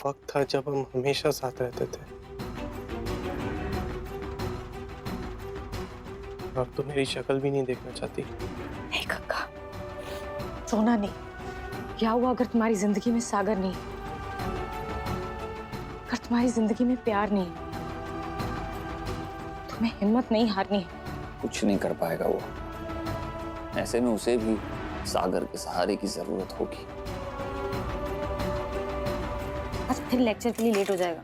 वक्त था जब हम हमेशा साथ रहते थे। अब तो मेरी शक्ल भी नहीं देखना चाहती। नहीं गंगा, सोना नहीं। क्या हुआ अगर तुम्हारी जिंदगी में सागर नहीं, अगर तुम्हारी जिंदगी में प्यार नहीं, तुम्हें हिम्मत नहीं हारनी है। कुछ नहीं कर पाएगा वो। ऐसे में उसे भी सागर के सहारे की जरूरत होगी। आज फिर लेक्चर के लिए लेट हो जाएगा।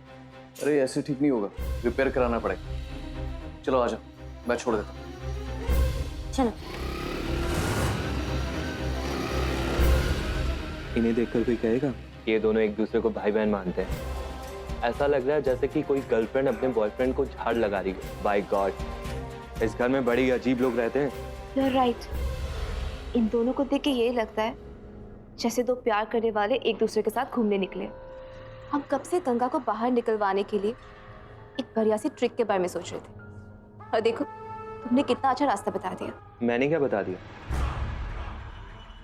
अरे ऐसे ठीक नहीं होगा, रिपेयर कराना पड़ेगा। चलो आ जाओ, मैं छोड़ देता हूँ। चलो। इन्हें देखकर कोई कहेगा ये दोनों एक दूसरे को भाई बहन मानते हैं। ऐसा लग रहा है जैसे कि कोई गर्लफ्रेंड अपने बॉयफ्रेंड को झाड़ लगा रही है। बाय गॉड, इस घर में बड़ी अजीब लोग रहते हैं। You're right. इन दोनों को देख के यही लगता है जैसे दो प्यार करने वाले एक दूसरे के साथ घूमने निकले। हम कब से गंगा को बाहर निकलवाने के लिए एक बढ़िया सी ट्रिक के बारे में सोच रहे थे, और देखो तुमने कितना अच्छा रास्ता बता दिया। मैंने क्या बता दिया?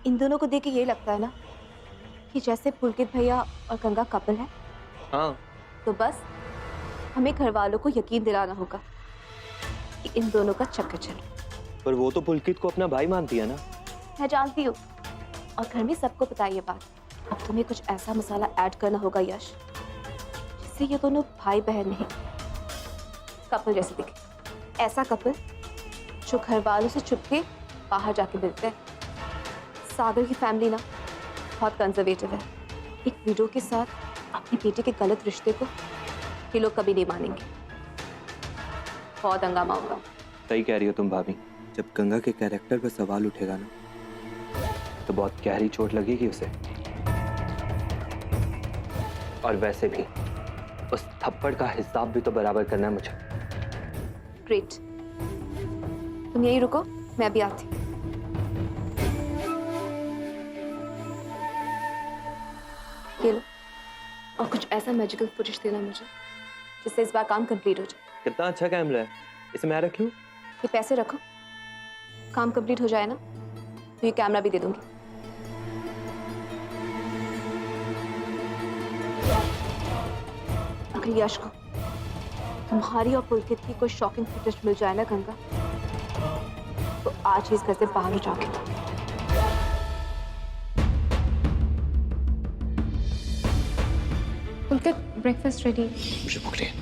इन दोनों को देख के यही लगता है ना कि जैसे पुलकित भैया और गंगा कपल है। हाँ, तो बस हमें घर वालों को यकीन दिलाना होगा कि इन दोनों का चक्कर चल रहा है। पर वो तो पुलकित को अपना भाई मानती है ना। मैं जानती हूँ, और घर में सबको पता है ये बात। अब तुम्हें कुछ ऐसा मसाला ऐड करना होगा यश, जिससे ये दोनों भाई बहन नहीं, कपल जैसे दिखे। ऐसा कपल जो घर वालों से छुपके बाहर जाके मिलते हैं। सागर की फैमिली ना बहुत कंजर्वेटिव है। एक विडो के साथ अपनी बेटे के गलत रिश्ते को ये लोग कभी नहीं मानेंगे। बहुत हंगामा होगा। सही कह रही हो तुम भाभी। जब गंगा के कैरेक्टर पर सवाल उठेगा ना, तो बहुत गहरी चोट लगेगी उसे। और वैसे भी उस थप्पड़ का हिसाब भी तो बराबर करना है मुझे। ग्रेट, तुम यही रुको, मैं भी आती हूँ। ये लो, और कुछ ऐसा मैजिकल फुटेज देना मुझे जिससे इस बार काम कंप्लीट हो जाए। कितना अच्छा कैमरा है, इसे मैं रख लूं? ये पैसे रखो, काम कंप्लीट हो जाए ना तो ये कैमरा भी दे दूंगी। अगर यश को तुम्हारी और पुलकित की कोई शॉकिंग फुटेज मिल जाए ना गंगा, तो आज ही इस घर से बाहर हो जाओगे। पुलकित, ब्रेकफास्ट रेडी। मुझे भूख नहीं है।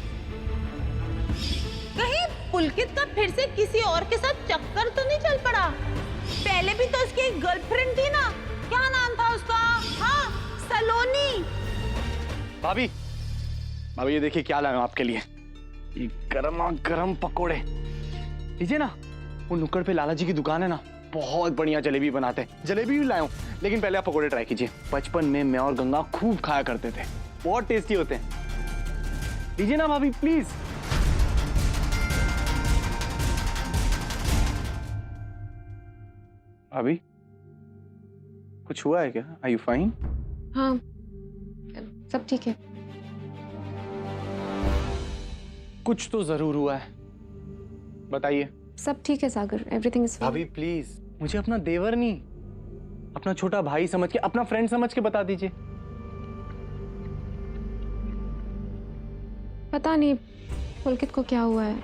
कहीं पुलकित का फिर से किसी और के साथ चक्कर तो नहीं चल पड़ा? पहले भी तो उसकी एक गर्लफ्रेंड थी ना, क्या नाम था उसका? हाँ, सलोनी। भाभी, भाभी ये देखिए क्या लाया हूं आपके लिए। ये गरमा गरम पकोड़े लीजिए ना। वो नुक्कड़ पे लाला जी की दुकान है ना, बहुत बढ़िया जलेबी बनाते हैं। जलेबी भी लाया हूं, लेकिन पहले आप पकोड़े ट्राई कीजिए। बचपन में मैं और गंगा खूब खाया करते थे, बहुत टेस्टी होते हैं। लीजिए ना भाभी प्लीज। भाभी कुछ हुआ है क्या? Are you fine? हाँ, सब ठीक है। कुछ तो जरूर हुआ है, बताइए। सब ठीक है सागर, एवरीथिंग इज फाइन। भाभी प्लीज, मुझे अपना देवर नहीं, अपना छोटा भाई समझ के, अपना फ्रेंड समझ के बता दीजिए। पता नहीं पुलकित को क्या हुआ है।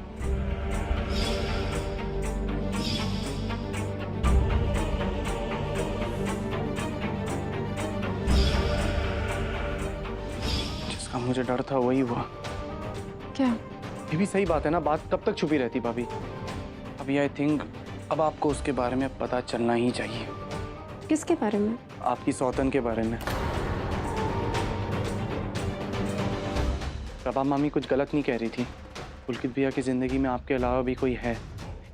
जिसका मुझे डर था वही हुआ। क्या? ये भी सही बात है ना, बात कब तक छुपी रहती भाभी। अभी आई थिंक अब आपको उसके बारे में पता चलना ही चाहिए। किसके बारे में? आपकी सौतन के बारे में। प्रभा मामी कुछ गलत नहीं कह रही थी। पुलकित भैया की जिंदगी में आपके अलावा भी कोई है,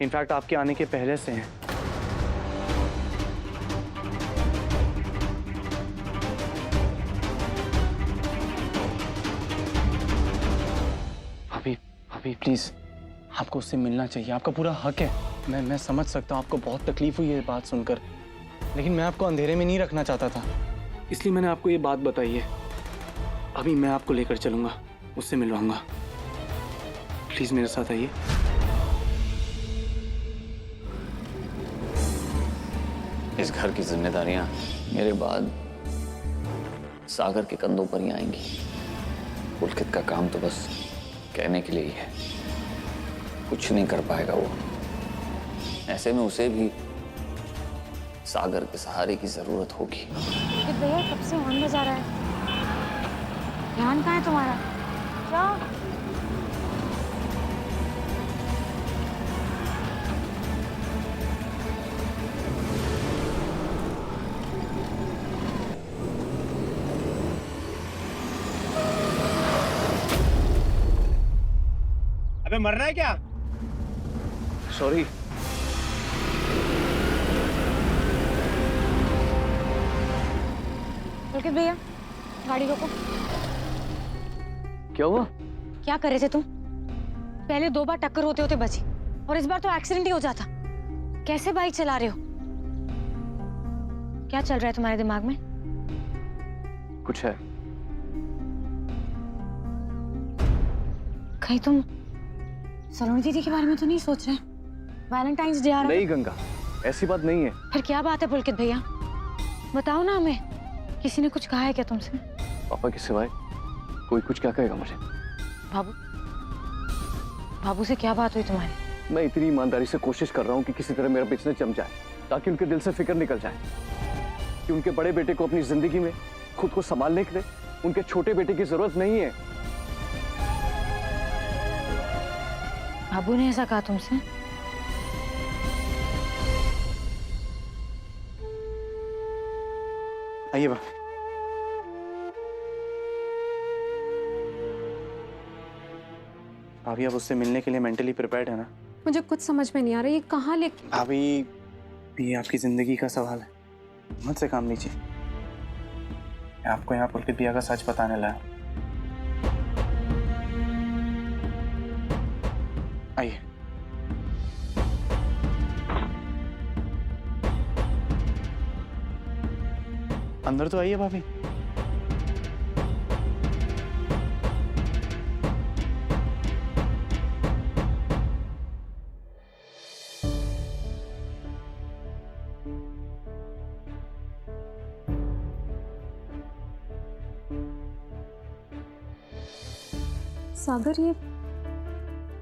इनफैक्ट आपके आने के पहले से है। अभी प्लीज, आपको उससे मिलना चाहिए, आपका पूरा हक है। मैं समझ सकता हूँ आपको बहुत तकलीफ हुई है बात सुनकर, लेकिन मैं आपको अंधेरे में नहीं रखना चाहता था, इसलिए मैंने आपको ये बात बताई है। अभी मैं आपको लेकर चलूंगा, उससे मिलवाऊंगा। प्लीज मेरे साथ आइए। इस घर की जिम्मेदारियां मेरे बाद सागर के कंधों पर ही आएंगी। पुलकित का काम तो बस कहने के लिए ही है, कुछ नहीं कर पाएगा वो। ऐसे में उसे भी सागर के सहारे की जरूरत होगी। पुलकित भैया कब से हॉर्न बजा रहा है? ध्यान कहाँ है तुम्हारा? क्या? अबे मरना है क्या? सॉरी। पुलकित भैया गाड़ी रोको। क्या हुआ? क्या कर रहे थे तुम? पहले 2 बार टक्कर होते होते बची और इस बार तो एक्सीडेंट ही हो जाता। कैसे बाइक चला रहे हो? क्या चल रहा है तुम्हारे दिमाग में? कुछ है। कहीं तुम सलोनी दीदी के बारे में तो नहीं सोच रहे? वैलेंटाइंस डे आ रहा है। नहीं गंगा, ऐसी बात नहीं है। फिर क्या बात है पुलकित भैया? बताओ ना हमें। किसी ने कुछ कहा है क्या तुमसे? पापा के सिवाय कोई कुछ क्या कहेगा मुझे? बाबू, बाबू से क्या बात हुई तुम्हारी? मैं इतनी ईमानदारी से कोशिश कर रहा हूँ कि किसी तरह मेरा बिजनेस जम जाए, ताकि उनके दिल से फिक्र निकल जाए कि उनके बड़े बेटे को अपनी जिंदगी में खुद को संभालने के लिए उनके छोटे बेटे की जरूरत नहीं है। बाबू ने ऐसा कहा तुमसे? आइए बा। भाभी अब उससे मिलने के लिए मेंटली प्रिपेयर्ड है ना? मुझे कुछ समझ में नहीं आ रहा ये कहाँ ले। भाभी ये आपकी जिंदगी का सवाल है, मत से काम लीजिए। मैं आपको यहाँ पुलकित भैया का सच बताने लाया। आइए। अंदर तो आइए भाभी। सागर ये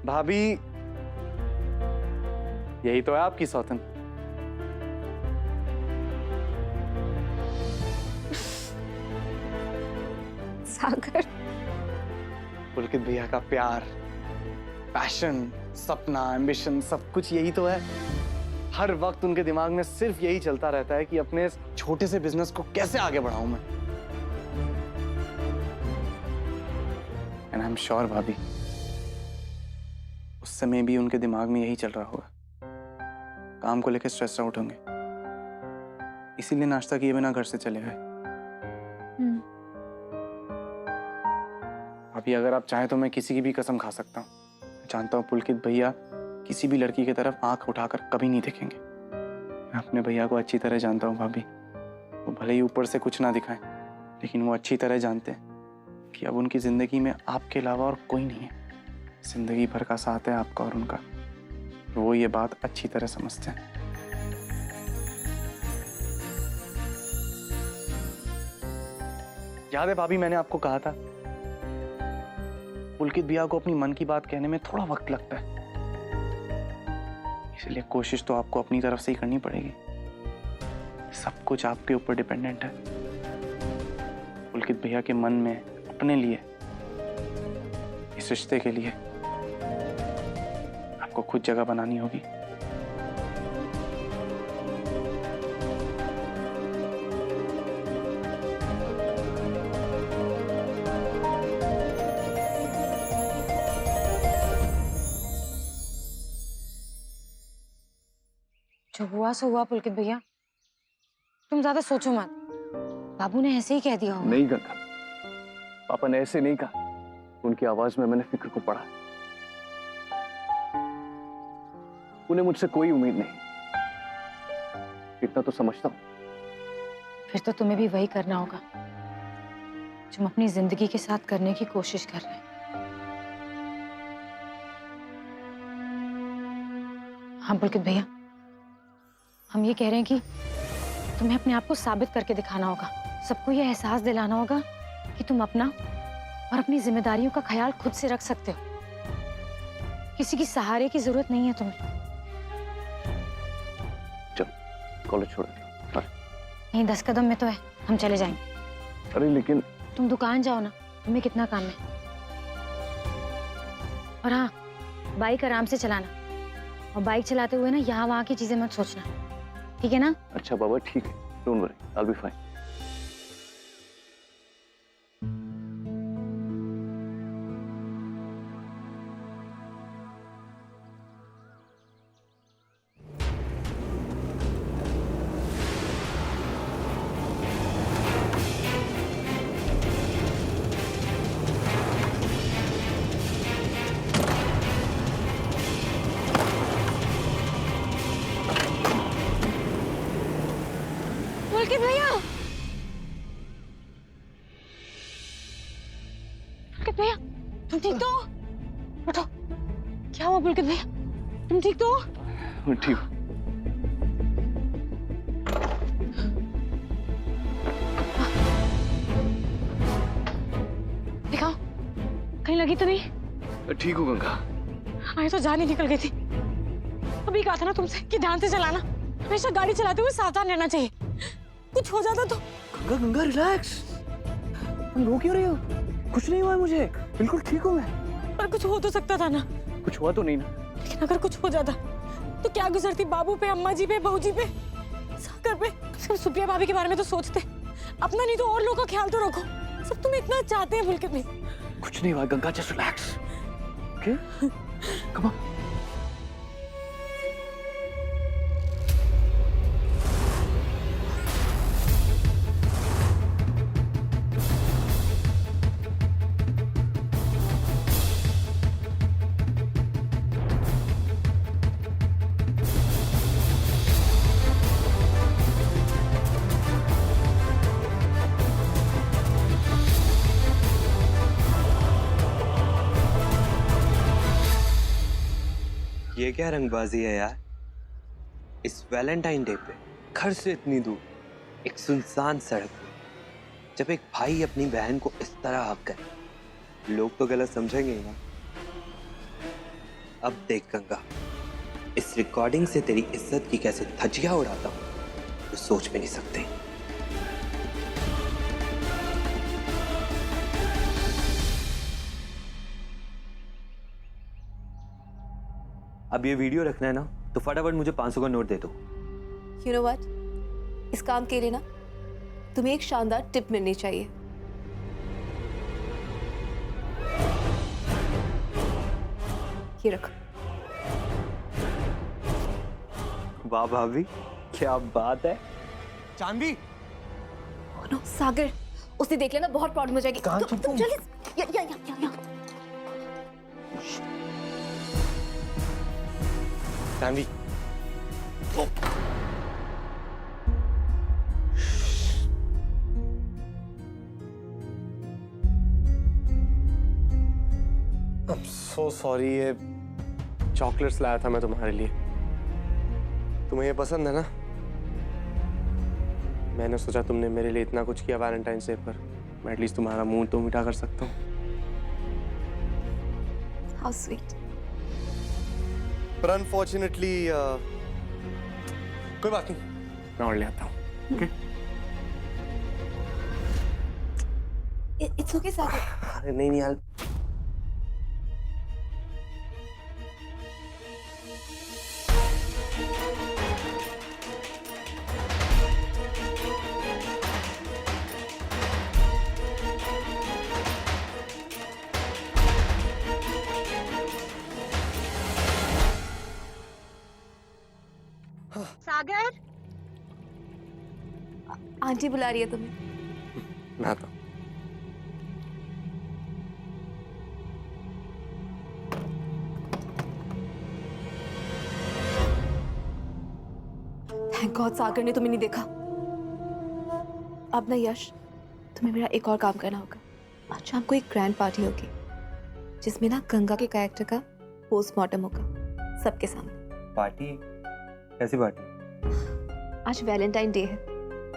भाभी यही तो है आपकी सौतन। सागर पुलकित भैया का प्यार, पैशन, सपना, एम्बिशन सब कुछ यही तो है। हर वक्त उनके दिमाग में सिर्फ यही चलता रहता है कि अपने छोटे से बिजनेस को कैसे आगे बढ़ाऊं मैं। एंड आई एम श्योर भाभी उस समय भी उनके दिमाग में यही चल रहा होगा। काम को लेकर स्ट्रेस आउट होंगे, इसीलिए नाश्ता किए बिना घर से चले गए। अभी अगर आप चाहें तो मैं किसी की भी कसम खा सकता हूँ। मैं जानता हूँ पुलकित भैया किसी भी लड़की की तरफ आंख उठाकर कभी नहीं देखेंगे। मैं अपने भैया को अच्छी तरह जानता हूँ भाभी। वो भले ही ऊपर से कुछ ना दिखाएं, लेकिन वो अच्छी तरह जानते हैं कि अब उनकी जिंदगी में आपके अलावा और कोई नहीं है। जिंदगी भर का साथ है आपका और उनका। वो ये बात अच्छी तरह समझते हैं। याद है भाभी मैंने आपको कहा था पुलकित भैया को अपनी मन की बात कहने में थोड़ा वक्त लगता है, इसलिए कोशिश तो आपको अपनी तरफ से ही करनी पड़ेगी। सब कुछ आपके ऊपर डिपेंडेंट है। पुलकित भैया के मन में अपने लिए, इस रिश्ते के लिए आपको खुद जगह बनानी होगी। जो हुआ सो हुआ पुलकित भैया, तुम ज्यादा सोचो मत। बाबू ने ऐसे ही कह दिया होगा। नहीं गंगा, पापा ने ऐसे नहीं कहा। उनकी आवाज में मैंने फिक्र को पढ़ा। उन्हें मुझसे कोई उम्मीद नहीं, इतना तो समझता हूं। फिर तो तुम्हें भी वही करना होगा जो हम अपनी जिंदगी के साथ करने की कोशिश कर रहे हैं। हाँ पुलकित भैया, हम ये कह रहे हैं कि तुम्हें अपने आप को साबित करके दिखाना होगा। सबको ये एहसास दिलाना होगा कि तुम अपना और अपनी जिम्मेदारियों का ख्याल खुद से रख सकते हो। किसी की सहारे की जरूरत नहीं है तुम्हें। चल कॉलेज छोड़। यहीं 10 कदम में तो है, हम चले जाएंगे। अरे लेकिन तुम दुकान जाओ ना, तुम्हें कितना काम है। और हाँ, बाइक आराम से चलाना, और बाइक चलाते हुए ना यहाँ वहाँ की चीजें मत सोचना, ठीक है ना? अच्छा बाबा ठीक है, don't worry, I will be fine. Pulkit भैया, पुलकित भैया, तुम ठीक तो हो? उठो। क्या हुआ पुलकित भैया, तुम ठीक तो हो? मैं ठीक हूँ। दिखाओ, कहीं लगी तो नहीं? मैं ठीक हूँ गंगा। हमारी तो जान ही निकल गई थी। अभी कहा था ना तुमसे कि ध्यान से चलाना, हमेशा गाड़ी चलाते हुए सावधान रहना चाहिए। कुछ हो जाता तो। गंगा गंगा रिलैक्स, तुम रो क्यों रही हो? कुछ नहीं हुआ है मुझे, बिल्कुल ठीक हूँ मैं। पर कुछ हो तो सकता था ना। कुछ हुआ तो नहीं ना। लेकिन अगर कुछ हो जाता तो क्या गुजरती बाबू पे, अम्मा जी पे, बहू जी पे, सागर पे। सिर्फ सुप्रिया भाभी के बारे में तो सोचते, अपना नहीं तो और लोगों का ख्याल तो रखो। सब तुम्हें इतना चाहते हैं पुलकित में। कुछ नहीं हुआ Ganga, just relax, okay? Come on. ये क्या रंगबाजी है यार? इस वैलेंटाइन डे पे घर से इतनी दूर, एक सुनसान सड़क पे, जब एक भाई अपनी बहन को इस तरह हक करे, लोग तो गलत समझेंगे ही ना। अब देख गंगा, इस रिकॉर्डिंग से तेरी इज्जत की कैसे धज्जियां उड़ाता हूं, तो सोच भी नहीं सकते। अब ये वीडियो रखना है ना, तो फटाफट मुझे 500 का नोट दे दो। You know what? इस काम के लिए ना तुम्हें एक शानदार टिप मिलनी चाहिए। ये रख। वाह भाभी, क्या बात है। चांदी, Oh no, सागर, उसने देख लिया ना बहुत प्रॉब्लम हो जाएगी। तुम जल्दी या। चांदी, I'm so sorry, ये चॉकलेट्स लाया था मैं तुम्हारे लिए। तुम्हें ये पसंद है ना? मैंने सोचा तुमने मेरे लिए इतना कुछ किया वैलेंटाइंस डे पर, मैं एटलीस्ट तुम्हारा मूड तो मीठा कर सकता हूँ। How sweet. पर अनफॉर्चुनेटली कोई बात नहीं, मैं और ले आता हूँ। ओके? It's okay, सागर। अरे नहीं यार, सागर, आंटी बुला रही है तुम्हें। मैं आता हूँ। थैंक गॉड सागर ने तुम्हें नहीं देखा। अब ना यश, तुम्हें मेरा एक और काम करना होगा। आज शाम को एक ग्रैंड पार्टी होगी जिसमें ना गंगा के कैरेक्टर का पोस्टमार्टम होगा सबके सामने। पार्टी? कैसी पार्टी? आज वैलेंटाइन डे है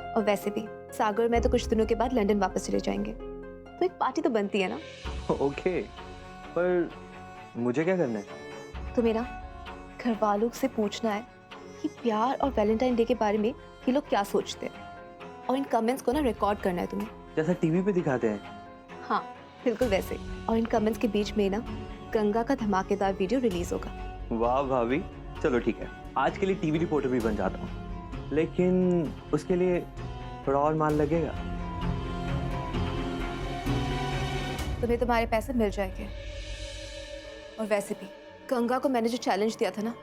और वैसे भी सागर और मैं तो कुछ दिनों के बाद लंदन वापस चले जाएंगे। तो एक पार्टी तो बनती है ना। ओके, पर मुझे क्या करना है? तुम्हें ना घर वालों से पूछना है कि प्यार और वैलेंटाइन डे के बारे में ये लोग क्या सोचते हैं, और इन कमेंट्स को ना रिकॉर्ड करना है तुम्हें। जैसा टीवी पे दिखाते हैं। हाँ बिल्कुल वैसे। और इन कमेंट्स के बीच में ना गंगा का धमाकेदार वीडियो रिलीज होगा। वाह भाभी, चलो ठीक है, आज के लिए टीवी रिपोर्टर भी बन जाता हूँ, लेकिन उसके लिए थोड़ा और माल लगेगा। तुम्हें तुम्हारे पैसे मिल जाएंगे। और वैसे भी गंगा को मैंने जो चैलेंज दिया था ना,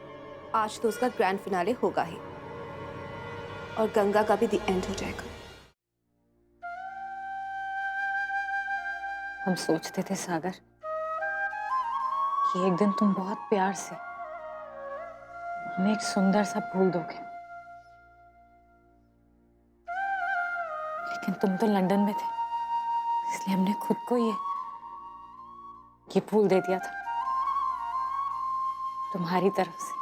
आज तो उसका ग्रैंड फिनाले होगा ही, और गंगा का भी द एंड हो जाएगा। हम सोचते थे सागर कि एक दिन तुम बहुत प्यार से हमें एक सुंदर सा फूल दोगे, लेकिन तुम तो लंदन में थे, इसलिए हमने खुद को ये फूल दे दिया था तुम्हारी तरफ से।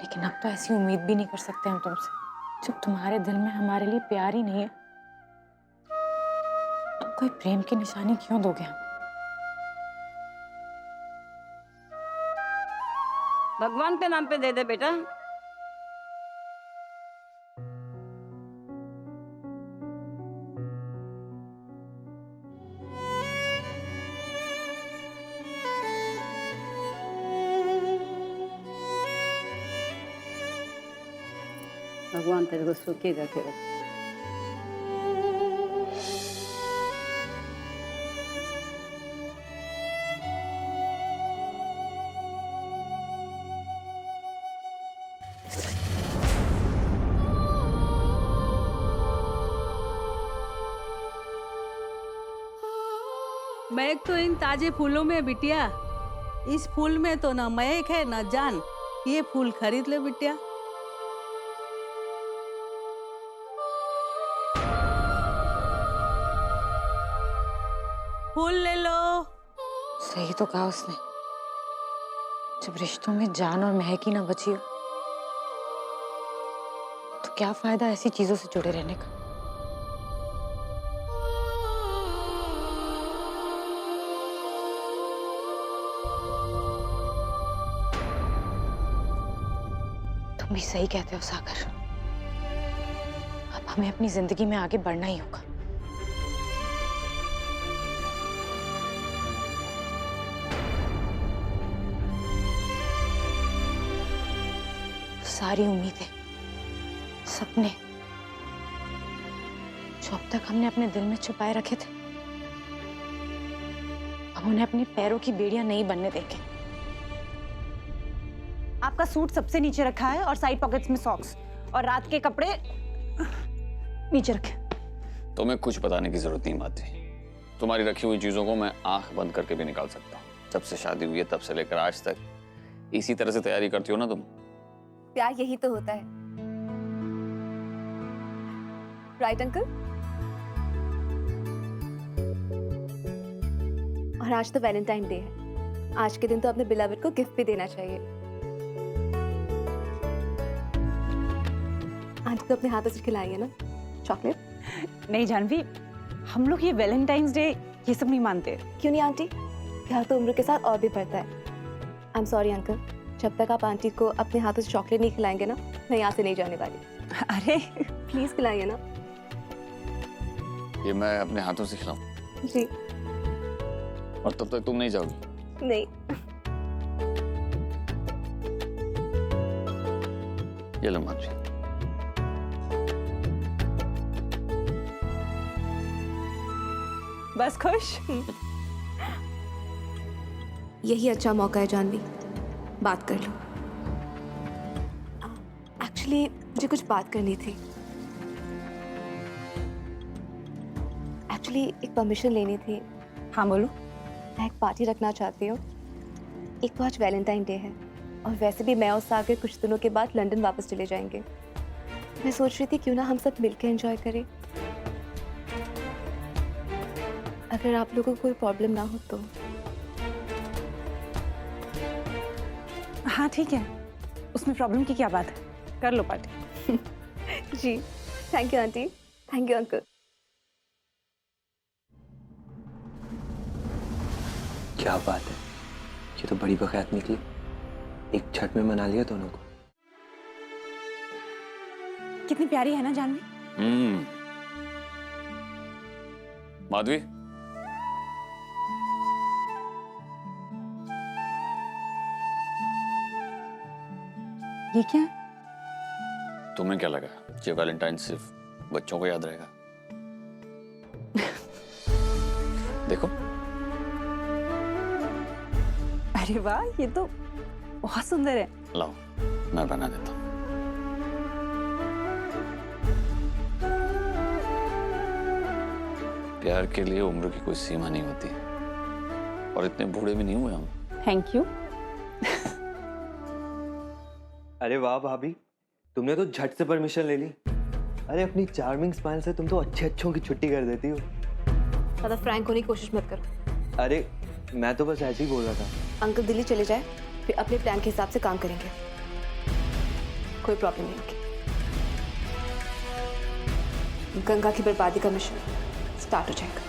लेकिन अब तो ऐसी उम्मीद भी नहीं कर सकते हम तुमसे, जब तुम्हारे दिल में हमारे लिए प्यार ही नहीं है तो कोई प्रेम की निशानी क्यों दोगे हम? भगवान के नाम पे दे दे बेटा। भगवान तेरे को सुखी रखे। महक तो इन ताजे फूलों में बिटिया। इस फूल में तो ना महक है ना जान। ये फूल खरीद ले बिटिया। फूल ले लो। सही तो कहा उसने, जब रिश्तों में जान और महक ही ना बची हो तो क्या फायदा ऐसी चीजों से जुड़े रहने का। तुम भी सही कहते हो सागर, अब हमें अपनी जिंदगी में आगे बढ़ना ही होगा। सारी उम्मीदें, सपने जो अब तक हमने अपने दिल में छुपाए रखे थे, अब उन्हें अपने पैरों की बेड़ियां नहीं बनने देंगे। आपका सूट सबसे नीचे रखा है और साइड पॉकेट्स में सॉक्स, और रात के कपड़े नीचे रखे। तुम्हें कुछ बताने की जरूरत नहीं माधवी, तुम्हारी रखी हुई चीजों को मैं आंख बंद करके भी निकाल सकता हूँ। जब से शादी हुई है तब से लेकर आज तक इसी तरह से तैयारी करती हो ना तुम। प्यार यही तो होता है, राइट अंकल? और आज तो वैलेंटाइन डे है, आज के दिन तो अपने बिलवड को गिफ्ट भी देना चाहिए। आंटी तो अपने हाथों से खिलाई है ना चॉकलेट? नहीं जानवी, हम लोग ये वैलेंटाइंस डे ये सब नहीं मानते। क्यों नहीं आंटी? प्यार तो उम्र के साथ और भी बढ़ता है। आई एम सॉरी अंकल, जब तक आप आंटी को अपने हाथों से चॉकलेट नहीं खिलाएंगे ना, मैं यहाँ से नहीं जाने वाली। अरे प्लीज खिलाइए ना। ये मैं अपने हाथों से खिलाऊं? जी। और तब तक तुम नहीं जाओगी? नहीं। ये लो माधवी। बस खुश? यही अच्छा मौका है जानवी, बात कर लो। एक्चुअली मुझे कुछ बात करनी थी। एक्चुअली एक परमिशन लेनी थी। हाँ बोलो। मैं एक पार्टी रखना चाहती हूँ। एक तो आज वैलेंटाइन डे है, और वैसे भी मैं और सागर कुछ दिनों के बाद लंदन वापस चले जाएंगे। मैं सोच रही थी क्यों ना हम सब मिलकर एंजॉय करें। अगर आप लोगों को कोई प्रॉब्लम ना हो तो। हाँ ठीक है, उसमें प्रॉब्लम की क्या बात है? कर लो पार्टी। जी thank you aunty, thank you uncle. क्या बात है, ये तो बड़ी बखैत निकली। एक छठ में मना लिया दोनों को। कितनी प्यारी है ना जानवी। माधवी, ये क्या है? तुम्हें क्या लगा ये वैलेंटाइन सिर्फ बच्चों को याद रहेगा? देखो। अरे वाह, ये तो बहुत सुंदर है। लाओ, मैं बना देता हूँ। प्यार के लिए उम्र की कोई सीमा नहीं होती, और इतने बूढ़े भी नहीं हुए हम। Thank you. अरे वाह भाभी, तुमने तो झट से परमिशन ले ली। अरे अपनी चार्मिंग स्माइल से तुम तो अच्छों की छुट्टी कर देती हो। ज़्यादा फ्रैंक होने की कोशिश मत करो। अरे मैं तो बस ऐसे ही बोल रहा था। अंकल दिल्ली चले जाए, फिर अपने प्लान के हिसाब से काम करेंगे, कोई प्रॉब्लम नहीं होगी। गंगा की बर्बादी का मिशन स्टार्ट हो जाएगा।